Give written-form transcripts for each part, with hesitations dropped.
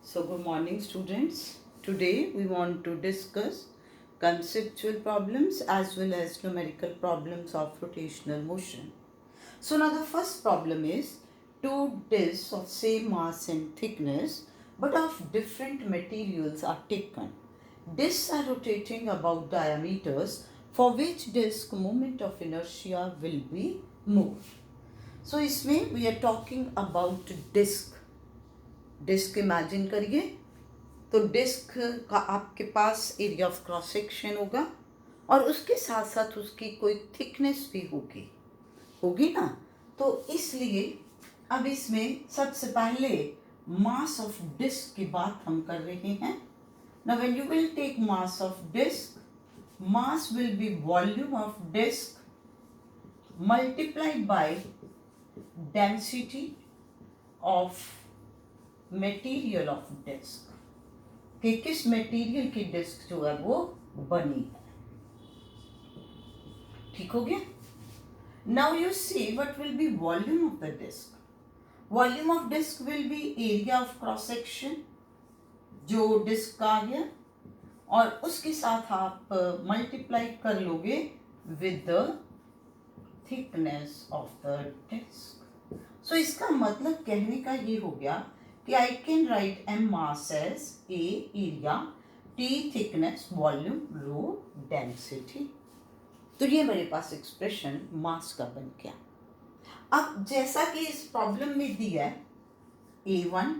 So, good morning, students. Today we want to discuss conceptual problems as well as numerical problems of rotational motion. So, now the first problem is two discs of same mass and thickness but of different materials are taken. Discs are rotating about diameters for which disc moment of inertia will be moved. So, इसमें we are talking about disc. Disc imagine करिए तो disc का आपके पास area of cross section होगा और उसके साथ साथ उसकी कोई थिकनेस भी होगी ना। तो इसलिए अब इसमें सबसे पहले मास ऑफ डिस्क की बात हम कर रहे हैं। Now when you will take mass of disc, mass will be volume of disc multiplied by density of material of disc, कि किस मटेरियल की डिस्क जो है वो बनी है। ठीक हो गया। Now you see what will be volume of the disc. Volume of disc will be area of cross section जो डिस्क का आ गया और उसके साथ आप मल्टीप्लाई कर लोगे with the thickness of the disc. So इसका मतलब कहने का ये हो गया कि I can write M mass as A area, T thickness, volume, rho density। तो ये मेरे पास एक्सप्रेशन मास का बन गया। अब जैसा कि इस प्रॉब्लम में दिया है A1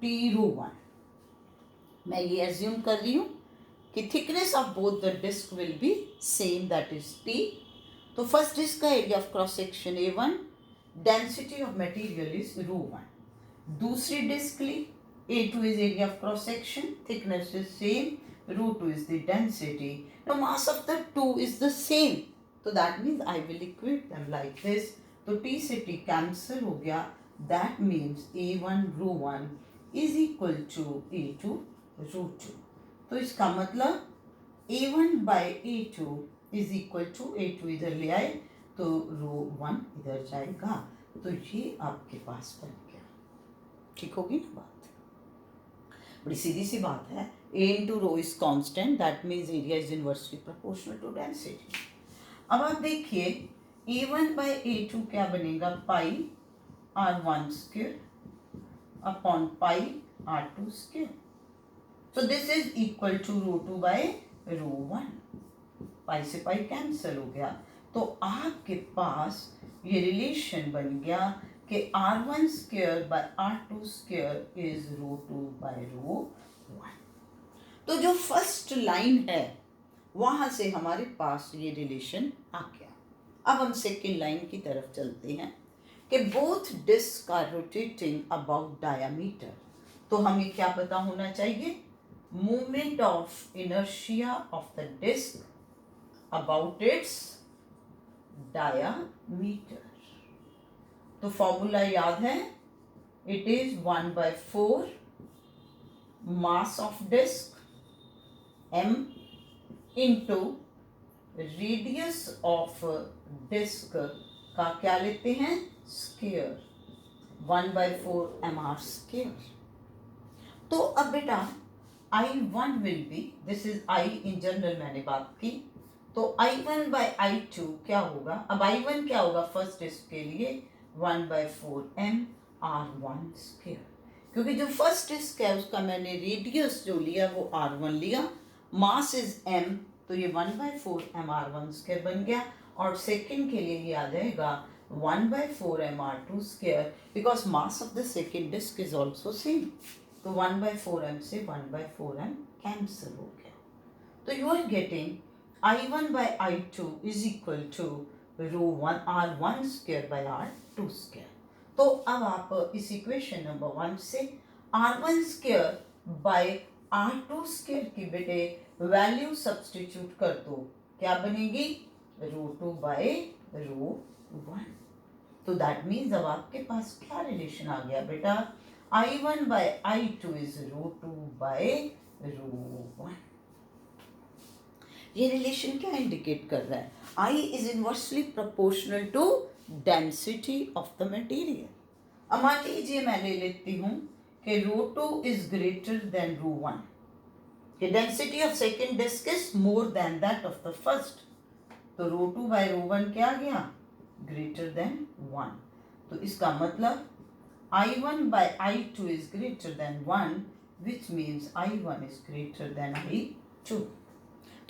T rho 1, मैं ये एज्यूम कर रही हूँ कि thickness of both the disc will be same, that is T। तो फर्स्ट डिस्क का area of cross section A1, density of material is rho 1। दूसरी डिस्क ली, A2 is area of cross section, thickness is same, rho 2 is the density. Now mass of the two is the same, so that means I will equate them like this. तो T से T cancel हो गया, that means A1 rho 1 is equal to A2 rho 2। तो इसका मतलब A1 by A2 is equal to A2 इधर ले आए तो rho 1 इधर जाएगा, तो ये आपके पास बन गया। ठीक होगी ना बात। बड़ी सीधी सी बात है। A into rho is constant, that means area is inversely proportional to density. अब आप देखिए A1 बाई A2 क्या बनेगा, pi R1 square upon pi R2 square. So this is equal to rho 2 by rho 1। Pi से pi cancel हो गया, तो आपके पास ये रिलेशन बन गया कि R1 square by R2 square is rho 2 by rho 1। तो जो फर्स्ट लाइन है वहां से हमारे पास ये रिलेशन आ गया। अब हम सेकेंड लाइन की तरफ चलते हैं कि both disc are rotating about diameter. तो हमें क्या पता होना चाहिए, movement of inertia of the disc about its diameter. तो फॉर्मूला याद है, it is 1/4 mass of disc m into radius of disc का क्या लेते हैं, स्क्वायर, 1/4 mr स्क्वायर। तो अब बेटा I1 will be, this is I in general मैंने बात की, तो I1 बाई I2 क्या होगा। अब I1 क्या होगा फर्स्ट डिस्क के लिए, 1/4 m R1 स्क्वायर, क्योंकि जो फर्स्ट डिस्क है उसका मैंने रेडियस जो लिया वो R1 लिया, मास इज m, तो ये 1/4 m R1 स्क्वायर बन गया। और सेकंड के लिए ये आ जाएगा 1/4 m R2 square, because mass of the second disc is also same. तो 1/4 m से 1/4 m कैंसिल हो गया। तो you are getting I1 by I2 is equal to rho 1 R1 square by R2 square. तो अब आप इस इक्वेशन नंबर 1 से R1 square by R2 square की बेटे वैल्यू सब्स्टिट्यूट कर दो, क्या बनेगी, रो 2 बाय रो 1। तो दैट मीन्स अब आपके पास क्या रिलेशन आ गया बेटा, I1 by I2 is rho 2 by rho 1। ये रिलेशन क्या इंडिकेट कर रहा है, I is inversely proportional to density of the material. अब मान लीजिए मैं ले लेती हूँ कि ρ2 is greater than ρ1, कि density of second disk is more than that of the first. तो ρ2 by ρ1 क्या आ गया? greater than 1. तो इसका मतलब I1 by I2 is greater than 1, which means I1 is greater than I2.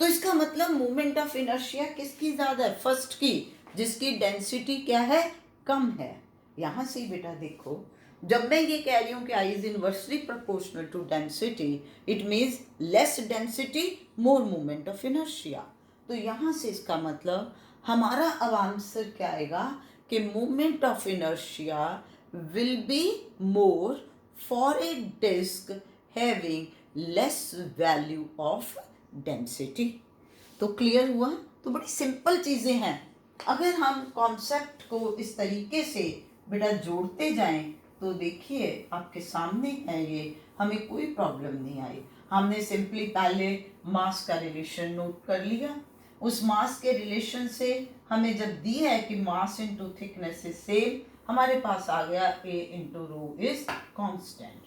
तो इसका मतलब मोमेंट ऑफ इनर्शिया किसकी ज्यादा है? फर्स्ट की, जिसकी डेंसिटी क्या है? कम है. यहां से बेटा देखो, जब मैं ये कह रही हूँ कि I is inversely proportional to density, it means less density, more moment of inertia. तो यहाँ से इसका मतलब हमारा अब आंसर क्या आएगा कि moment of inertia will be more for a disk having less value of density. तो क्लियर हुआ? तो बड़ी सिंपल चीजें हैं. अगर हम कॉन्सेप्ट को इस तरीके से बेटा जोड़ते जाएं तो देखिए आपके सामने है ये, हमें कोई प्रॉब्लम नहीं आई. हमने सिंपली पहले मास का रिलेशन नोट कर लिया. उस मास के रिलेशन से हमें जब दी है कि mass into thickness is same, हमारे पास आ गया A into rho is constant.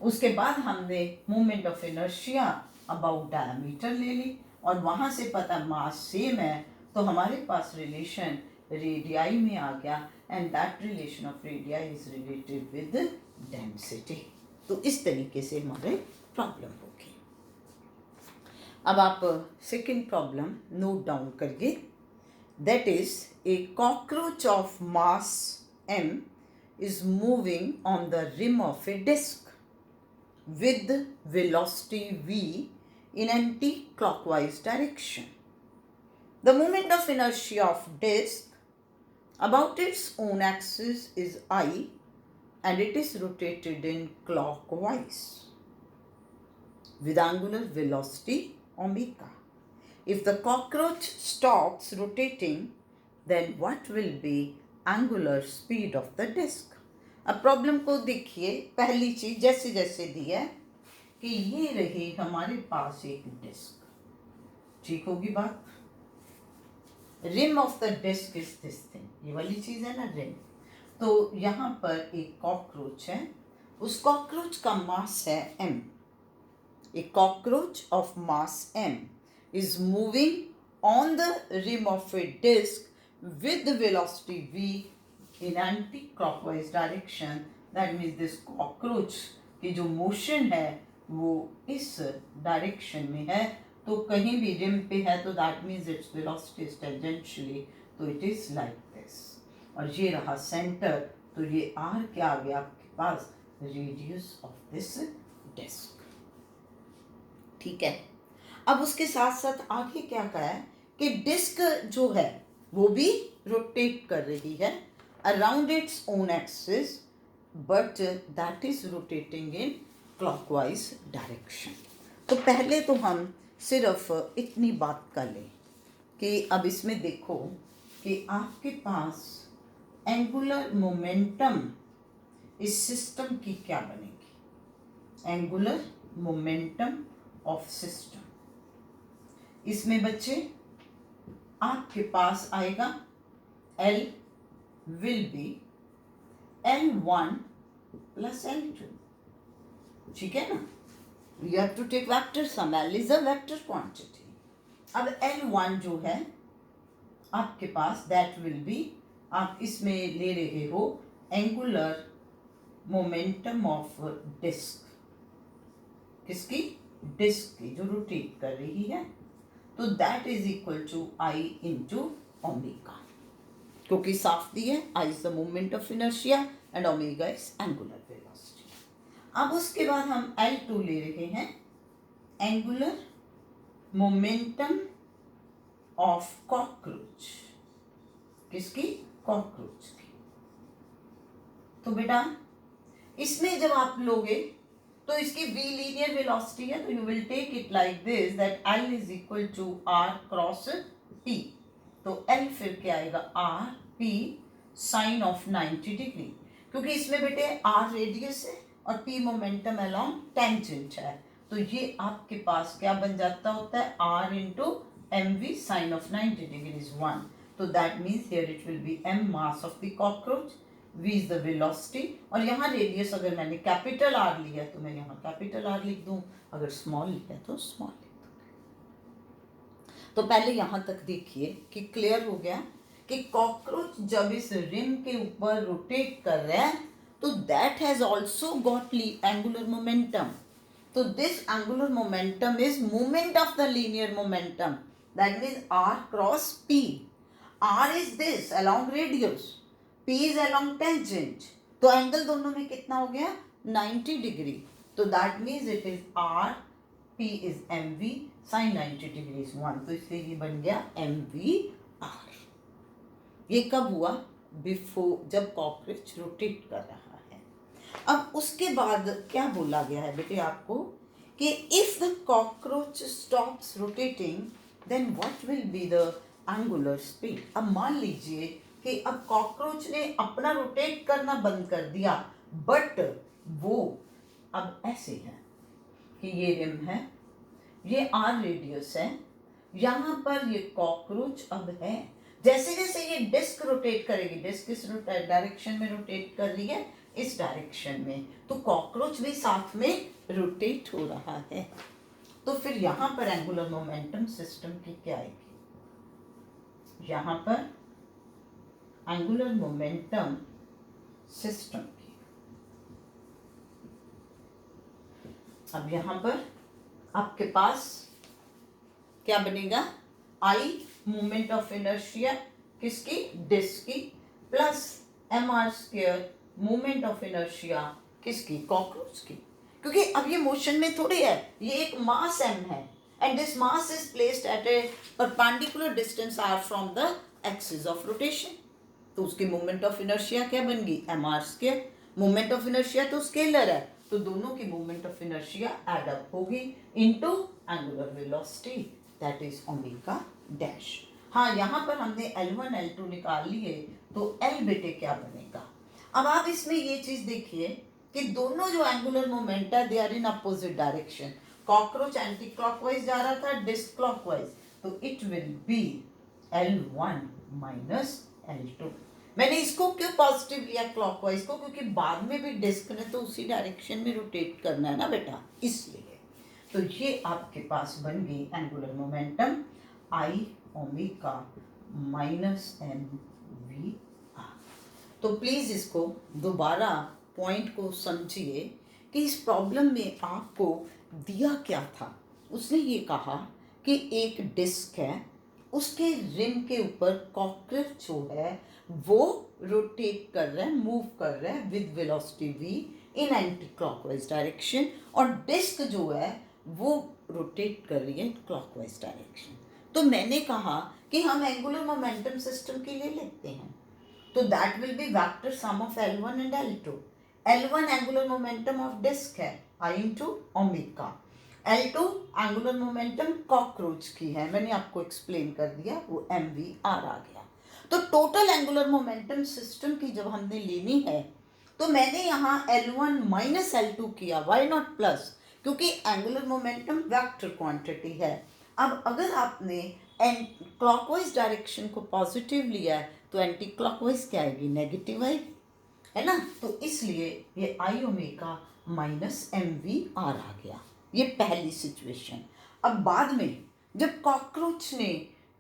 उसके बाद हमने moment of inertia about diameter ले ली और वहां से पता मास सेम है, तो हमारे पास रिलेशन रेडियाई में आ गया and that relation of radii is related with density. तो इस तरीके से हमारे प्रॉब्लम होगी. अब आप सेकंड प्रॉब्लम नोट डाउन करिए. That is a cockroach of mass m is moving on the rim of a disk with velocity v in anti-clockwise direction. The moment of inertia of disk about its own axis is I and it is rotated in clockwise with angular velocity omega. If the cockroach stops rotating, then what will be angular speed of the disc? अब problem को देखिए. पहली चीज जैसे जैसे दी है कि ये रही हमारे पास एक डिस्क, ठीक होगी बात. Rim of the disc is this thing, ये वाली चीज है ना रिम. तो यहाँ पर एक कॉकरोच है, उस कॉकरोच का मास है m. A cockroach of mass m is moving on the rim of a disc with the velocity v in anti-clockwise direction. That means this cockroach की जो motion है वो इस direction में है. तो कहीं भी rim पे है तो that means its velocity is tangentially, तो it is like this. और ये रहा center, तो ये r क्या आ गया आपके पास? radius of this disk. ठीक है. अब उसके साथ साथ आगे क्या कहा है कि डिस्क जो है वो भी रोटेट कर रही है around its own axis, but that is rotating in clockwise direction. तो पहले तो हम सिर्फ इतनी बात कर लें कि अब इसमें देखो कि आपके पास एंगुलर मोमेंटम इस सिस्टम की क्या बनेगी? Angular momentum of system. इसमें बच्चे आपके पास आएगा L will be L1 plus L2. ठीक है ना? You have to take vector sum. L is a vector quantity. अब L1 जो है आपके पास that will be, आप इसमें ले रहे हो angular momentum of disk. किसकी? डिस्क की, जो रोटेट कर रही है. तो that is equal to I into omega, क्योंकि साफ दी है आई is the moment of inertia and omega is angular velocity. अब उसके बाद हम L2 ले रहे हैं, एंगुलर मोमेंटम ऑफ कॉकरोच. किसकी? कॉकरोच की. तो बेटा इसमें जब आप लोगे तो इसकी v लीनियर वेलोसिटी है, तो you will take it like this that L is equal to r cross p. तो L फिर क्या आएगा? r p sine of 90 degree, क्योंकि इसमें बेटे r रेडियस है और p मोमेंटम अलोंग टेंजेंट है. तो ये आपके पास क्या बन जाता होता है? r into mv sine of 90 degree is 1. तो that means here it will be m mass of the cockroach v is the velocity, और यहाँ रेडियस अगर मैंने कैपिटल आर लिया तो मैं यहाँ कैपिटल आर लिख दूँ, अगर स्मॉल लिया तो स्मॉल लिख दूँ। तो पहले यहाँ तक देखिए कि क्लियर हो गया कि कॉकरोच जब इस रिम के ऊपर रोटेट कर रहा है तो that has also got angular momentum. So this angular momentum is moment of the linear momentum. That means r cross p. r is this along radius, p is along tangent. तो angle दोनों में कितना हो गया 90 degree. तो that means it is r, p is mv, sin 90 degree is 1. तो इसलिए ये बन गया mv r. ये कब हुआ? बिफोर, जब कॉकरोच रोटेट कर रहा है. अब उसके बाद क्या बोला गया है बेटे आपको कि if the cockroach stops rotating then what will be the angular speed. अब मान लीजिए कि अब कॉकरोच ने अपना रोटेट करना बंद कर दिया, बट वो अब ऐसे है कि ये रिम है, ये आर रेडियस है, यहाँ पर ये कॉकरोच अब है. जैसे जैसे ये डिस्क रोटेट करेगी, डिस्क किस डायरेक्शन में रोटेट कर रही है? इस डायरेक्शन में. तो कॉकरोच भी साथ में रोटेट हो रहा है. तो फिर यहाँ पर एंगुलर मोमेंटम सिस्टम की क्या आएगी? यहाँ पर एंगुलर मोमेंटम सिस्टम की, अब यहाँ पर आपके पास क्या बनेगा? आई मोमेंट ऑफ इनर्शिया किसकी? डिस्क की, plus M R square moment of inertia किसकी? कॉकरोच की. क्योंकि अब ये मोशन में थोड़ी है, ये एक मास m है and this mass is placed at a perpendicular distance r from the axis of rotation. तो उसकी मोमेंट ऑफ इनर्शिया क्या बन गई? M R square. Moment of inertia तो स्केलर है, तो दोनों की moment of inertia add up होगी into angular velocity, that is omega dash. हाँ, यहाँ पर हमने L1 L2 निकाल लिए, तो L बेटे क्या बनेगा? अब आप इसमें ये चीज देखिए कि दोनों जो एंगुलर मोमेंट है they are in opposite direction. Cockroach anti clockwise जा रहा था, डिस्क क्लॉकवाइज, तो it will be L1 minus L2. मैंने इसको क्यों पॉजिटिव लिया क्लॉकवाइज को? क्योंकि बाद में भी डिस्क ने तो उसी डायरेक्शन में रोटेट करना है ना बेटा, इसलिए. तो ये आपके पास बन गई angular momentum I omega minus M V R. तो प्लीज़ इसको दोबारा पॉइंट को समझिए कि इस प्रॉब्लम में आपको दिया क्या था. उसने ये कहा कि एक डिस्क है, उसके रिम के ऊपर कॉकरोच जो है वो रोटेट कर रहा है, मूव कर रहा है with velocity v in anti clockwise direction, और डिस्क जो है वो रोटेट कर रही है क्लॉकवाइज डायरेक्शन. तो मैंने कहा कि हम एंगुलर मोमेंटम सिस्टम के लिए लिखते हैं, तो that will be vector sum of L1 and L2. L1 angular momentum of disc है I into omega, L2 angular momentum cockroach की है, मैंने आपको एक्सप्लेन कर दिया, वो mvr आ गया. तो टोटल एंगुलर मोमेंटम सिस्टम की जब हमने लेनी है तो मैंने यहाँ L1 माइनस L2 किया, वाई नॉट प्लस, क्योंकि एंगुलर मोमेंटम वेक्टर क्वांटिटी है. अब अगर आपने क्लॉकवाइज डायरेक्शन को पॉजिटिव लिया है तो एंटी क्लॉकवाइज क्या आएगी? नेगेटिव आएगी, है ना. तो इसलिए ये I omega minus M V R आ गया. ये पहली सिचुएशन. अब बाद में जब कॉकरोच ने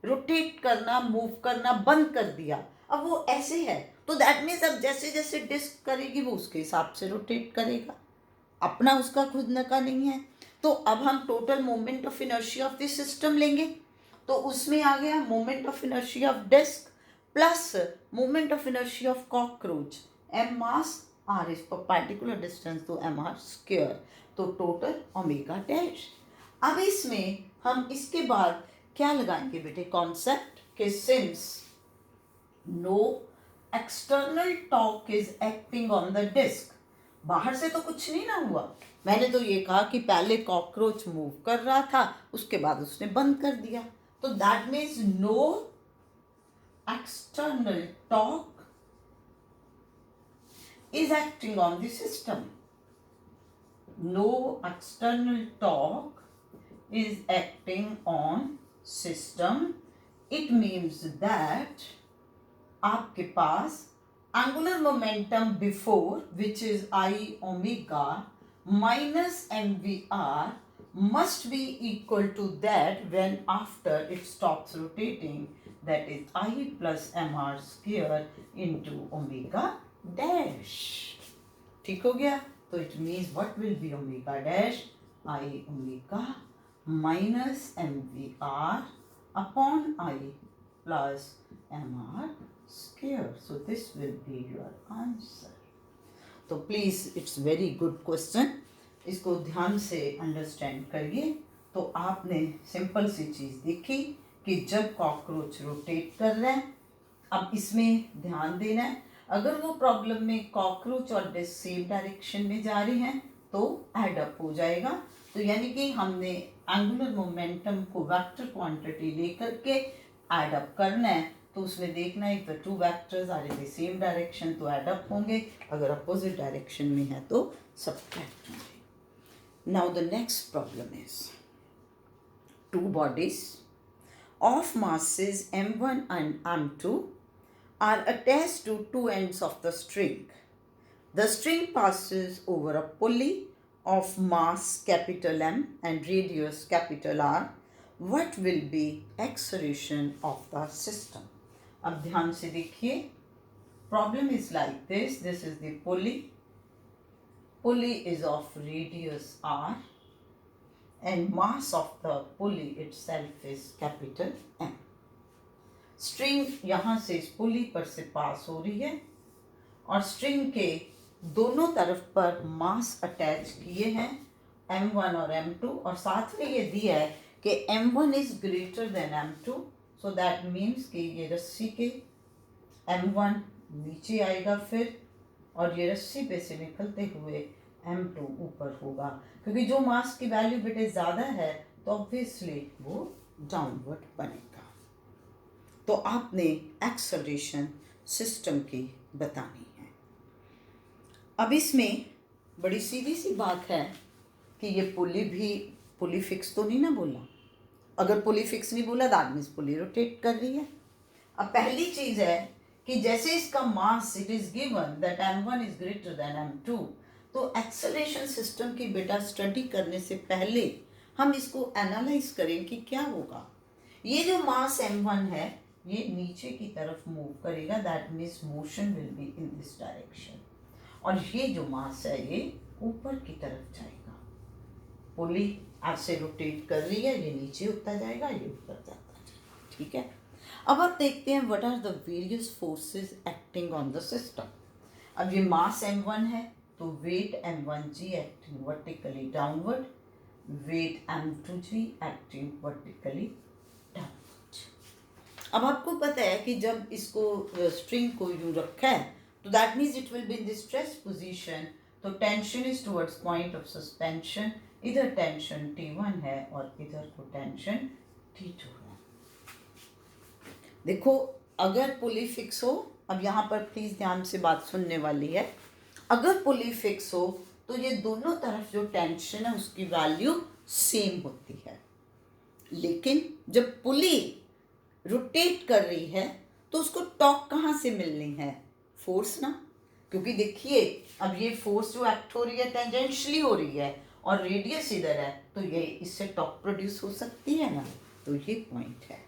रोटेट करना, मूव करना बंद कर दिया, अब वो ऐसे है, तो दैट मीन्स अब जैसे जैसे डिस्क करेगी वो उसके हिसाब से रोटेट करेगा, अपना उसका खुद का नहीं है. तो अब हम total moment of inertia of this system लेंगे, तो उसमें आ गया moment of inertia of disc plus moment of inertia of cockroach, M mass R is perpendicular distance तो एम आर स्क्वायर, तो टोटल ओमेगा डैश. अब इसमें हम इसके बाद क्या लगाएंगे बेटे? कॉन्सेप्ट के since no external torque is acting on the disc, बाहर से तो कुछ नहीं ना हुआ. मैंने तो ये कहा कि पहले कॉकरोच मूव कर रहा था, उसके बाद उसने बंद कर दिया, तो that means no external torque is acting on the system. No external torque is acting on system. It means that आपके पास angular momentum before, which is I omega minus mvr, must be equal to that when after it stops rotating, that is I plus mr square into omega dash. ठीक हो गया? तो it means what will be omega dash? I omega minus mvr upon I plus mr square. So this will be your answer. तो please it's very good question, इसको ध्यान से understand करिए. तो आपने सिंपल सी चीज देखी कि जब कॉकरोच रोटेट कर रहे हैं, अब इसमें ध्यान देना है, अगर वो प्रॉब्लम में कॉकरोच और डिस्क सेम डायरेक्शन में जा रहे हैं तो एड अप हो जाएगा. तो यानी कि हमने एंगुलर मोमेंटम को वेक्टर क्वांटिटी लेकर के एड अप करना है. तो उसमें देखना है, the two vectors are in the same direction तो एड अप होंगे, अगर अपोजिट डायरेक्शन में है तो सब्ट्रैक्ट होंगे. Now the next problem is two bodies of masses m1 and m2 are attached to two ends of the string. The string passes over a pulley of mass capital M and radius capital R. What will be acceleration of the system? अब ध्यान से देखिए, problem is like this. This is the pulley. Pulley is of radius r and mass of the pulley itself is capital M. String यहाँ से इस पुली पर से पास हो रही है और स्ट्रिंग के दोनों तरफ पर मास अटैच किए हैं m1 और m2, और साथ में ये दिया है कि m1 is greater than m2. So that means कि ये रस्सी के m1 नीचे आएगा फिर, और ये रस्सी पे से निकलते हुए m2 ऊपर होगा, क्योंकि जो मास की वैल्यू बेटे ज़्यादा है तो ऑब्वियसली वो डाउनवर्ड बनेगा. तो आपने एक्सेलरेशन सिस्टम की बतानी है. अब इसमें बड़ी सीधी सी बात है कि ये पुली फिक्स तो नहीं ना बोला. अगर पुली फिक्स नहीं बोला दैट मीन्स पुली रोटेट कर रही है. अब पहली चीज़ है कि जैसे इसका mass it is given that m1 is greater than m2, तो एक्सेलरेशन सिस्टम की बेटा स्टडी करने से पहले हम इसको एनालाइज करें कि क्या होगा. ये जो मास m1 है ये नीचे की तरफ मूव करेगा, that means motion will be in this direction, और ये जो मास है ये ऊपर की तरफ जाएगा. पुली ऐसे रोटेट कर रही है, ये नीचे उठता जाएगा, ये ऊपर जाता जाएगा. ठीक है. अब आप देखते हैं what are the various forces acting on the system. अब ये मास m1 है तो weight m1g acting vertically downward, weight m2g acting vertically downward. अब आपको पता है कि जब इसको स्ट्रिंग को यूं रखा है तो that means it will be in the stress position. तो tension is towards point of suspension. इधर टेंशन T1 है और इधर को टेंशन T2 है. देखो अगर पुली फिक्स हो, अब यहाँ पर प्लीज ध्यान से बात सुनने वाली है, अगर पुली फिक्स हो तो ये दोनों तरफ जो टेंशन है उसकी वैल्यू सेम होती है. लेकिन जब पुली रोटेट कर रही है तो उसको टॉर्क कहाँ से मिलनी है? फोर्स ना. क्योंकि देखिए अब ये फोर्स जो एक्ट हो रही है टेंजेंशियली हो रही है और रेडियस इधर है, तो ये इससे टॉर्क प्रोड्यूस हो सकती है ना. तो ये पॉइंट है.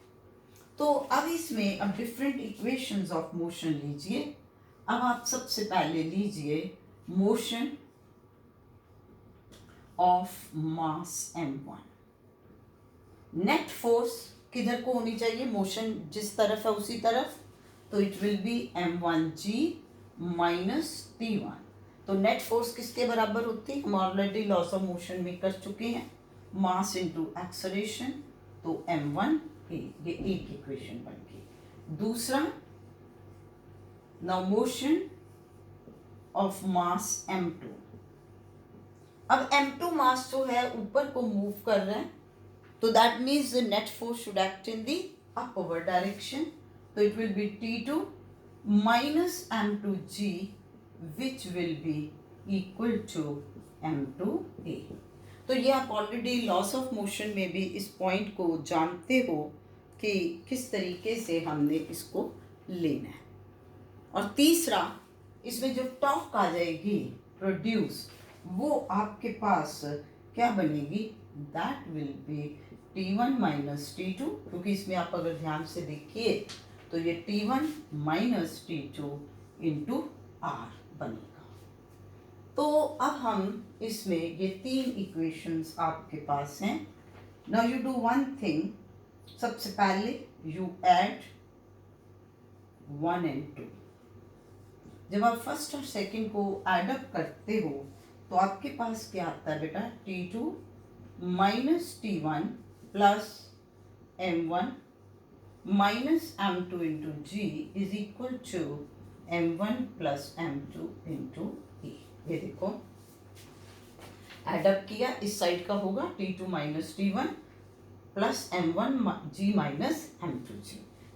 तो अब इसमें अब डिफरेंट इक्वेशंस ऑफ मोशन लीजिए. अब आप सबसे पहले लीजिए motion of mass m1. Net force किधर को होनी चाहिए? मोशन जिस तरफ है उसी तरफ. तो it will B m1g minus T1. तो नेट फोर्स किसके बराबर होती है? हम ऑलरेडी लॉस ऑफ मोशन में कर चुके हैं, मास इनटू एक्सेलरेशन. तो m1a, ये एक इक्वेशन बन गई. दूसरा, now motion of mass m2. अब m2 मास जो है ऊपर को मूव कर रहा है, तो that means the net force should act in the upward direction. तो it will be T2 minus m2g, which will be equal to m2a. तो ये आप ऑलरेडी लॉस ऑफ मोशन में भी इस पॉइंट को जानते हो कि किस तरीके से हमने इसको लेना है. और तीसरा, इसमें जो टॉर्क आ जाएगी प्रोड्यूस, वो आपके पास क्या बनेगी, that will B T1 minus T2, क्योंकि इसमें आप अगर ध्यान से देखिए तो ये T1 minus T2 into are बनेगा। तो अब हम इसमें ये तीन इक्वेशंस आपके पास हैं। Now you do one thing, सबसे पहले यू ऐड 1 and 2। जब आप फर्स्ट और सेकंड को ऐड अप करते हो तो आपके पास क्या आता है बेटा, T2 minus T1 plus M1 minus M2 into G is equal to M1 plus M2 into E। ये देखो एडअप किया, इस साइड का होगा T2 minus T1 plus M1 G minus M2G,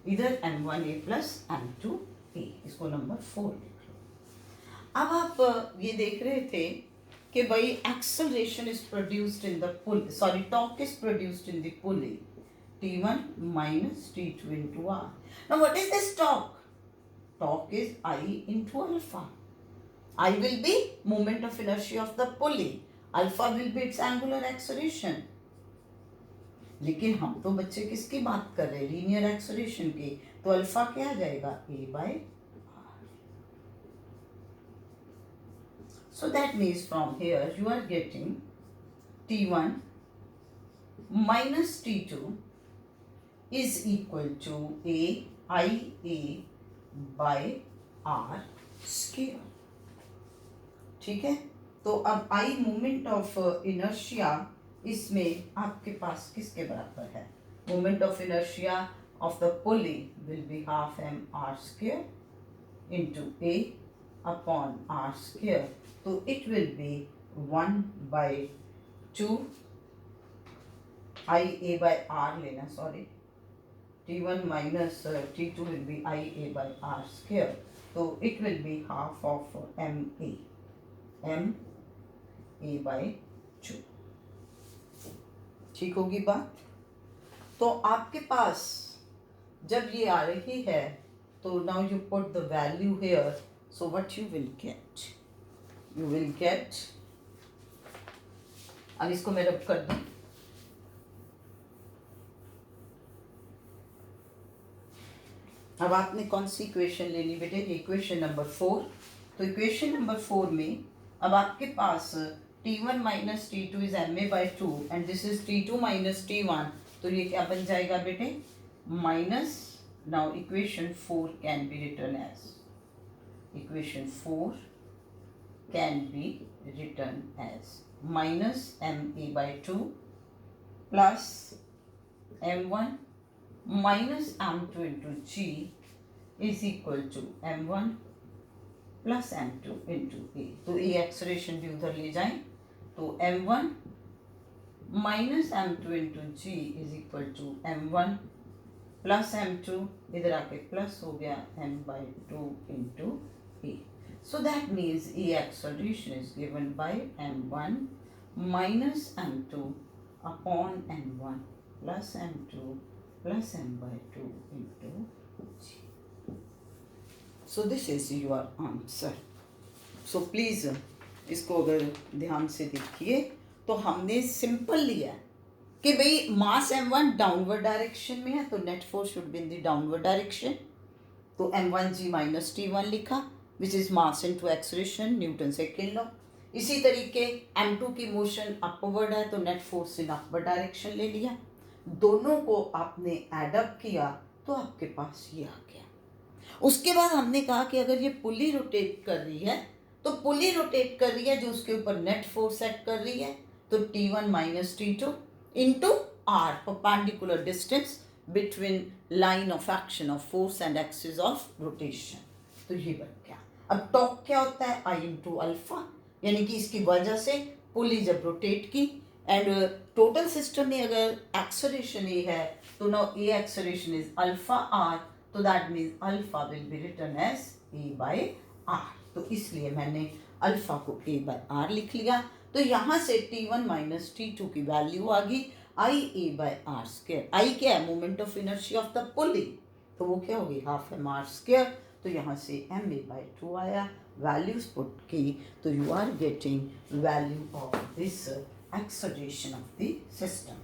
इधर M1A प्लस M2A, इसको नंबर 4 लिख लो। अब आप ये देख रहे थे कि भाई acceleration is produced in the pull, sorry torque is produced in the pulley T1 minus T2 into R. Now what is this torque? Torque is I into alpha. I will be moment of inertia of the pulley. Alpha will be its angular acceleration. लेकिन हम तो बच्चे किसकी बात कर रहे हैं, linear acceleration की, तो अल्फा क्या आ जाएगा, A by R. So that means from here you are getting T1 minus T2 is equal to IA by R square। ठीक है, तो अब I मोमेंट ऑफ इनर्शिया इसमें आपके पास किसके बराबर है, moment of inertia of the pulley will be half mr square into A upon R square, तो it will be 1/2 IA by R लेना, sorry T1 minus T2 will be IA by R square, so it will be half of MA by 2। ठीक होगी बात। तो आपके पास जब ये आ रही है तो now you put the value here, so what you will get, you will get, अब इसको मैं रब कर दूं, अब आपने कौन सी इक्वेशन लेनी बेटे, इक्वेशन नंबर 4। तो इक्वेशन नंबर 4 में अब आपके पास T1 minus T2 is MA by 2 and this is T2 minus T1, तो ये क्या बन जाएगा बेटे, minus, now equation 4 can be written as, equation 4 can be written as minus MA by 2 plus M1 minus M2 into G is equal to M1 plus M2 into A। तो A acceleration भी उधर ले जाएं, तो M1 minus M2 into G is equal to M1 plus M2, इधर आके plus हो गया M by 2 into A। So that means A acceleration is given by M1 minus M2 upon M1 plus M2 plus M by 2 into G। So this is your answer। So please इसको अगर ध्यान से देखिए तो हमने simple लिया कि भाई मास M1 डाउनवर्ड डायरेक्शन में है तो net force should be in the downward direction, तो M1G माइनस T1 लिखा which is mass into acceleration, Newton second law. इसी तरीके M2 की मोशन अपवर्ड है तो net force in upward direction ले लिया, दोनों को आपने एडअप किया तो आपके पास ये आ गया। उसके बाद हमने कहा कि अगर ये पुली रोटेट कर रही है तो पुली रोटेट कर रही है जो उसके ऊपर नेट फोर्स एक्ट कर रही है, तो T1 minus T2 into R, perpendicular distance between line of action of force and axis of rotation, तो ये बन गया। अब टॉर्क क्या होता है, I इंटू अल्फा, यानी कि इसकी वजह से पुली जब रोटेट की एंड टोटल सिस्टम में अगर एक्सेलरेशन ए है तो now A acceleration is alpha R, तो that means alpha will be written as A by R, तो इसलिए मैंने अल्फा को ए बाय आर लिख लिया। तो यहाँ से T1 माइनस T2 की वैल्यू आ गई आई ए बाय आर स्क्वायर। आई क्या है, moment of inertia of the पुली, तो वो क्या होगी हाफ एम आर स्क्वायर, तो यहाँ से ma/2 आया, वैल्यूज पुट की तो you are getting value of this acceleration of the system.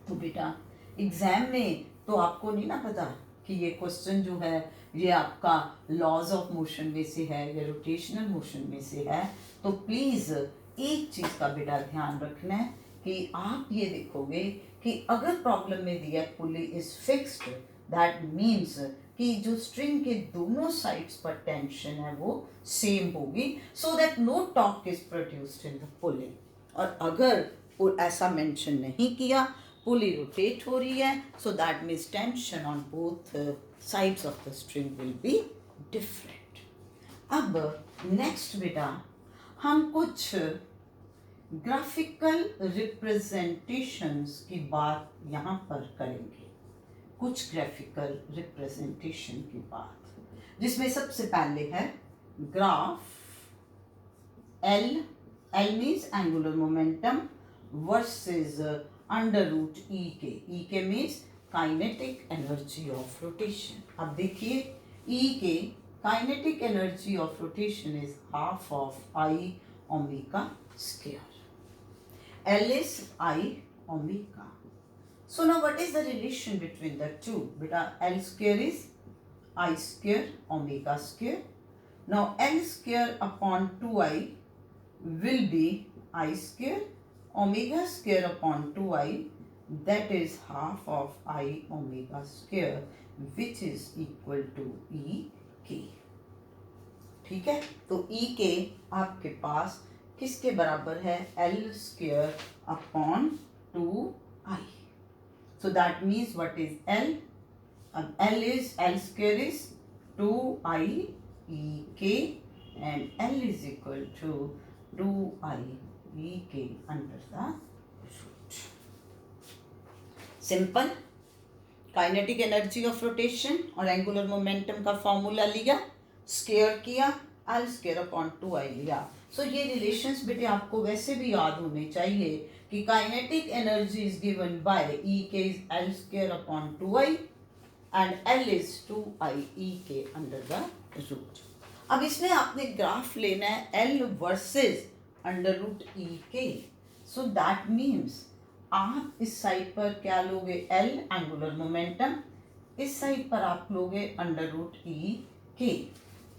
तो बेटा एग्जाम में तो आपको नहीं ना पता कि ये क्वेश्चन जो है ये आपका लॉज ऑफ मोशन में से है या रोटेशनल मोशन में से है, तो प्लीज़ एक चीज़ का बेटा ध्यान रखना है कि आप ये देखोगे कि अगर प्रॉब्लम में दिया pulley is fixed, that means कि जो स्ट्रिंग के दोनों साइड्स पर टेंशन है वो सेम होगी, so that no torque is produced in the pulley. और अगर ऐसा मेंशन नहीं किया, पुली रोटेट हो रही है, so that means tension on both sides of the string will be different. अब नेक्स्ट बेटा हम कुछ ग्राफिकल रिप्रेजेंटेशंस की बात यहाँ पर करेंगे, कुछ ग्राफिकल रिप्रेजेंटेशन की बात, जिसमें सबसे पहले है graph L means angular momentum versus under root E K means kinetic energy of rotation. अब देखिए E K kinetic energy of rotation is half of I omega square, L is I omega. So now what is the relation between the two? Beta L square is I square omega square. Now L square upon 2I will be I square omega square upon 2I, that is half of I omega square, which is equal to E K. ठीक है, तो E K आपके पास किसके बराबर है? L square upon 2I. So that means what is L? L square is 2I EK and L is equal to 2I EK under the root. Simple. Kinetic energy of rotation और angular momentum का formula लिया, square किया, L square upon 2I लिया। सो ये relations बेटे आपको वैसे भी याद होने चाहिए कि kinetic energy is given by E के is L square upon 2I and L is 2I E के अंडर द रूट। अब इसमें आपने ग्राफ लेना है L versus under root E के, सो दैट मीन्स आप इस साइड पर क्या लोगे? L एंगुलर मोमेंटम, इस साइड पर आप लोगे अंडर रूट E के।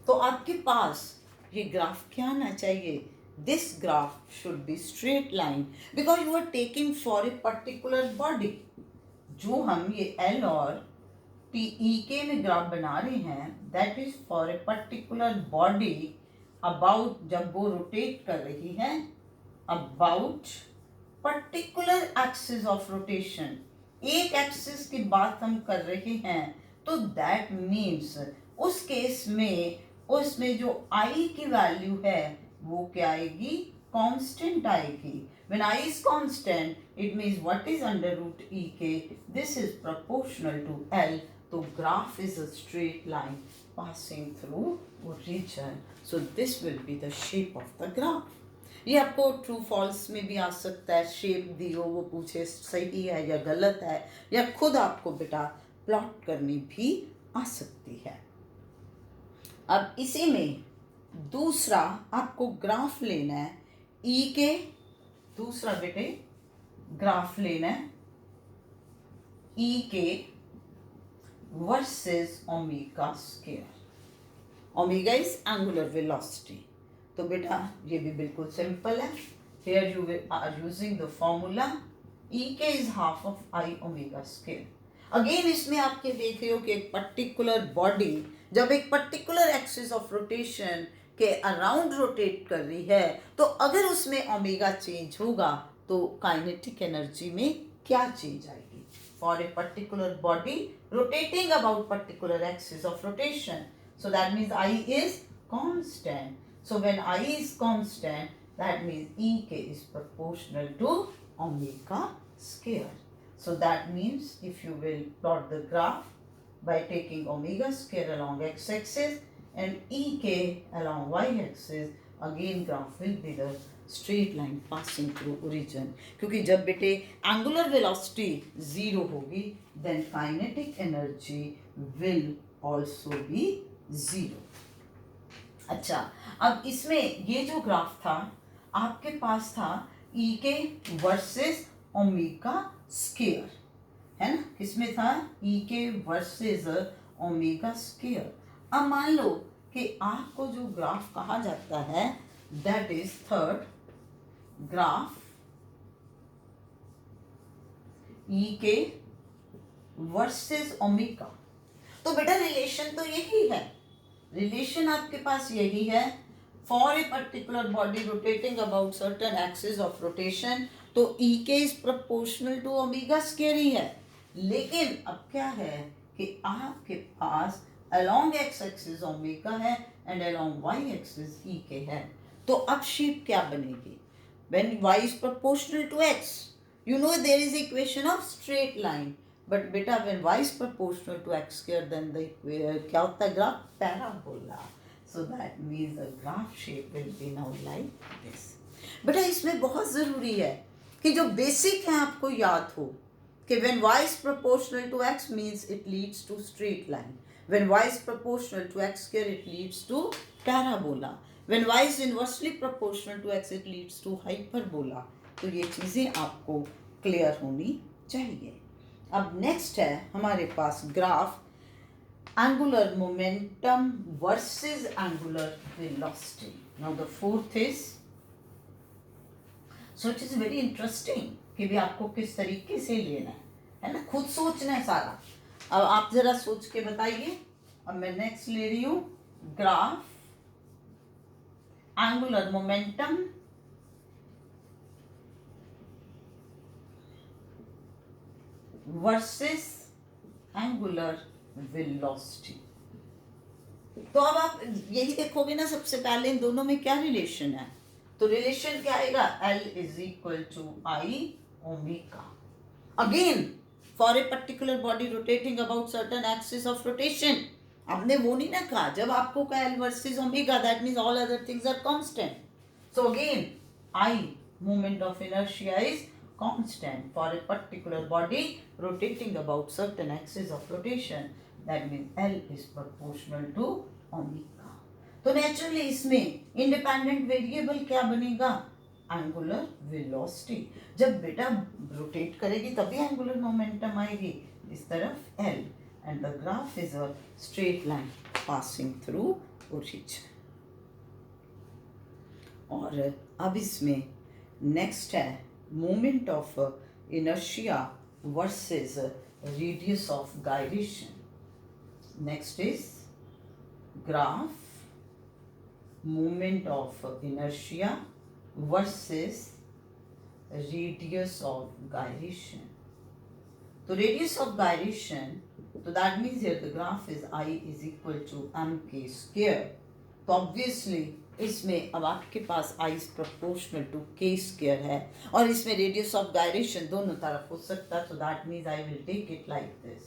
तो आपके पास ये ग्राफ क्या आना चाहिए? This graph should be straight line because you are taking for a particular body. जो हम ये एल और टी के में ग्राफ बना रहे हैं, that is for a particular body about, जब वो रोटेट कर रही है about particular axis of rotation, एक एक्सिस की बात हम कर रहे हैं, तो दैट मीन्स उस केस में उसमें जो I की वैल्यू है वो क्या आएगी? कांस्टेंट आएगी। When I is constant, it means what is under root EK? This is proportional to L. So graph is a straight line passing through origin. So this will be the shape of the graph. ये आपको true false में भी आ सकता है, shape दी हो वो पूछे सही है या गलत है, या खुद आपको बेटा प्लॉट करनी भी आ सकती है। अब इसी में दूसरा आपको ग्राफ लेना है ई के, दूसरा बेटे ग्राफ लेना है E K versus omega square. Omega is angular velocity, तो बेटा ये भी बिल्कुल सिंपल है। Here you are using the formula E K is half of I omega square. Again इसमें आपके देख रहे हो कि एक पर्टिकुलर बॉडी जब एक पर्टिकुलर एक्सिस ऑफ रोटेशन के अराउंड रोटेट कर रही है, तो अगर उसमें ओमेगा चेंज होगा तो काइनेटिक एनर्जी में क्या चेंज आएगी? For a particular body rotating about particular axis of rotation, so that means I is constant. So when I is constant, that means EK is proportional to omega square. So that means if you will plot the graph by taking omega square along x-axis and EK along y-axis, again graph will be the straight line passing through origin. क्योंकि जब बेटे angular velocity 0 होगी, then kinetic energy will also be 0। अच्छा, अब इसमें ये जो graph था आपके पास था ई के वर्सेस ओमेगा स्क्वायर, है ना, किसमें था, ई के वर्सेस ओमेगा स्क्वायर। अब मान लो कि आपको जो ग्राफ कहा जाता है that is third graph E K versus omega. तो बेटा रिलेशन तो यही है, रिलेशन आपके पास यही है, for a particular body rotating about certain axis of rotation, तो E K is proportional to omega square ही है। लेकिन अब क्या है कि आपके पास अलोंग एक्स एक्सिस ओमेगा है and along Y axis E K है। तो अब शेप क्या बनेगी, when y is proportional to x, you know there is equation of straight line, but beta when y is proportional to x square then the क्या होता है graph, parabola. so that means the graph shape will be now like this। बेटा इसमें बहुत ज़रूरी है कि जो बेसिक है आपको याद हो कि when y is proportional to x means it leads to straight line, when y is proportional to x square it leads to parabola, when y is inversely proportional to x it leads to hyperbola। तो ये चीज़ें आपको clear होनी चाहिए। अब next है हमारे पास graph angular momentum versus angular velocity. Now the fourth is, so it is very interesting कि भी आपको किस तरीके से लेना है ना, खुद सोचना है सारा। अब आप जरा सोच के बताइए। अब मैं नेक्स्ट ले रही हूं graph angular momentum versus angular velocity. तो अब आप यही देखोगे ना, सबसे पहले इन दोनों में क्या रिलेशन है, तो रिलेशन क्या आएगा, L is equal to I omega. Again for a particular body rotating about certain axis of rotation, आपने वो नहीं ना कहा, जब आपको कहा L versus omega that means all other things are constant. So again I moment of inertia is constant for a particular body rotating about certain axis of rotation, that means L is proportional to omega। तो naturally इसमें independent variable क्या बनेगा, angular velocity. जब बेटा rotate करेगी तभी angular momentum आएगी, इस तरफ L, and the graph is a straight line passing through origin. और अब इसमें नेक्स्ट है moment of inertia versus radius of gyration। next is graph moment of inertia versus radius of gyration। तो radius of gyration, तो that means here the graph is I is equal to mk square। तो obviously इसमें अब आपके पास I is proportional to k square है, और इसमें radius of gyration दोनों तरफ हो सकता है, so that means I will take it like this,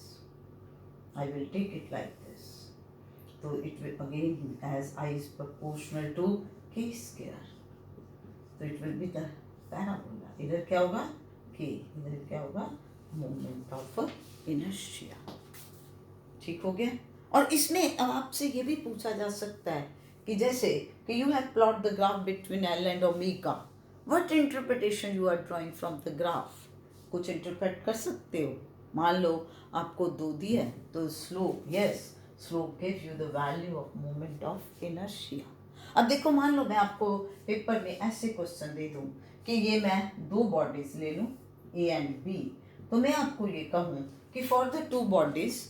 I will take it like this। तो it will again as I is proportional to k square, तो it will be the parabola। इधर क्या होगा k, इधर क्या होगा moment of inertia। ठीक हो गया। और इसमें अब आपसे ये भी पूछा जा सकता है कि जैसे कि you have plot the graph between L and omega, what interpretation you are drawing from the graph, कुछ इंटरप्रेट कर सकते हो। मान लो आपको 2 दिया है, तो slope, yes slope gives you the value of moment of inertia. अब देखो मान लो मैं आपको पेपर में ऐसे क्वेश्चन दे दूं कि ये मैं 2 बॉडीज ले लूं A एंड B, तो मैं आपको ये कहूँ कि for the 2 bodies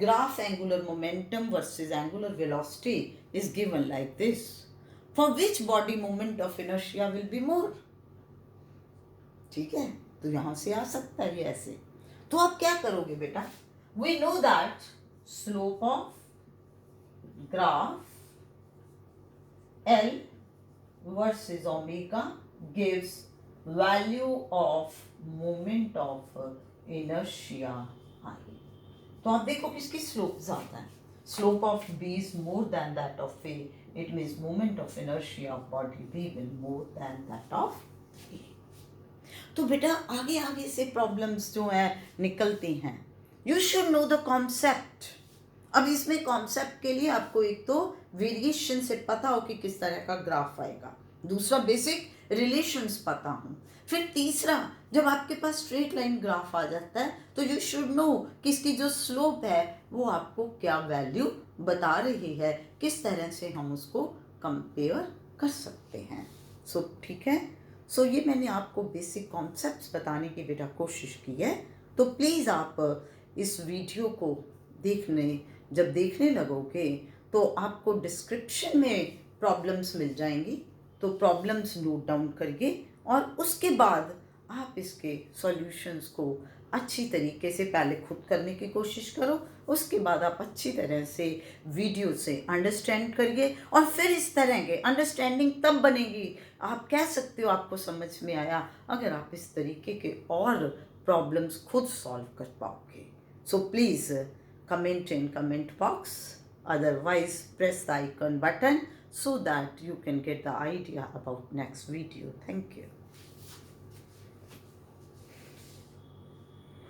graph angular momentum versus angular velocity is given like this, for which body moment of inertia will be more। ठीक है, तो यहां से आ सकता है ये ऐसे। तो आप क्या करोगे बेटा, we know that slope of graph L versus omega gives value of moment of inertia I। तो आप देखो किसकी स्लोप ज्यादा है, slope of B is more than that of A, it means moment of inertia of body B will more than that of A। तो बेटा आगे आगे से प्रॉब्लम्स जो है निकलती हैं। You should know the concept अब इसमें कॉन्सेप्ट के लिए आपको एक तो वेरिएशन से पता हो कि किस तरह का ग्राफ आएगा, दूसरा बेसिक रिलेशंस पता हो, फिर तीसरा जब आपके पास स्ट्रेट लाइन ग्राफ आ जाता है तो यू शुड नो कि इसकी जो स्लोप है वो आपको क्या वैल्यू बता रही है, किस तरह से हम उसको कंपेयर कर सकते हैं। सो ठीक है, सो ये मैंने आपको बेसिक कॉन्सेप्ट्स बताने की बेटा कोशिश की है। तो प्लीज़ आप इस वीडियो को जब देखने लगोगे तो आपको डिस्क्रिप्शन में प्रॉब्लम्स मिल जाएंगी, तो प्रॉब्लम्स नोट डाउन करिए और उसके बाद आप इसके सॉल्यूशंस को अच्छी तरीके से पहले खुद करने की कोशिश करो, उसके बाद आप अच्छी तरह से वीडियो से अंडरस्टैंड करिए और फिर इस तरह के अंडरस्टैंडिंग तब बनेगी, आप कह सकते हो आपको समझ में आया अगर आप इस तरीके के और प्रॉब्लम्स खुद सॉल्व कर पाओगे। So please comment in comment box, otherwise press the icon button so that you can get the idea about next video. Thank you.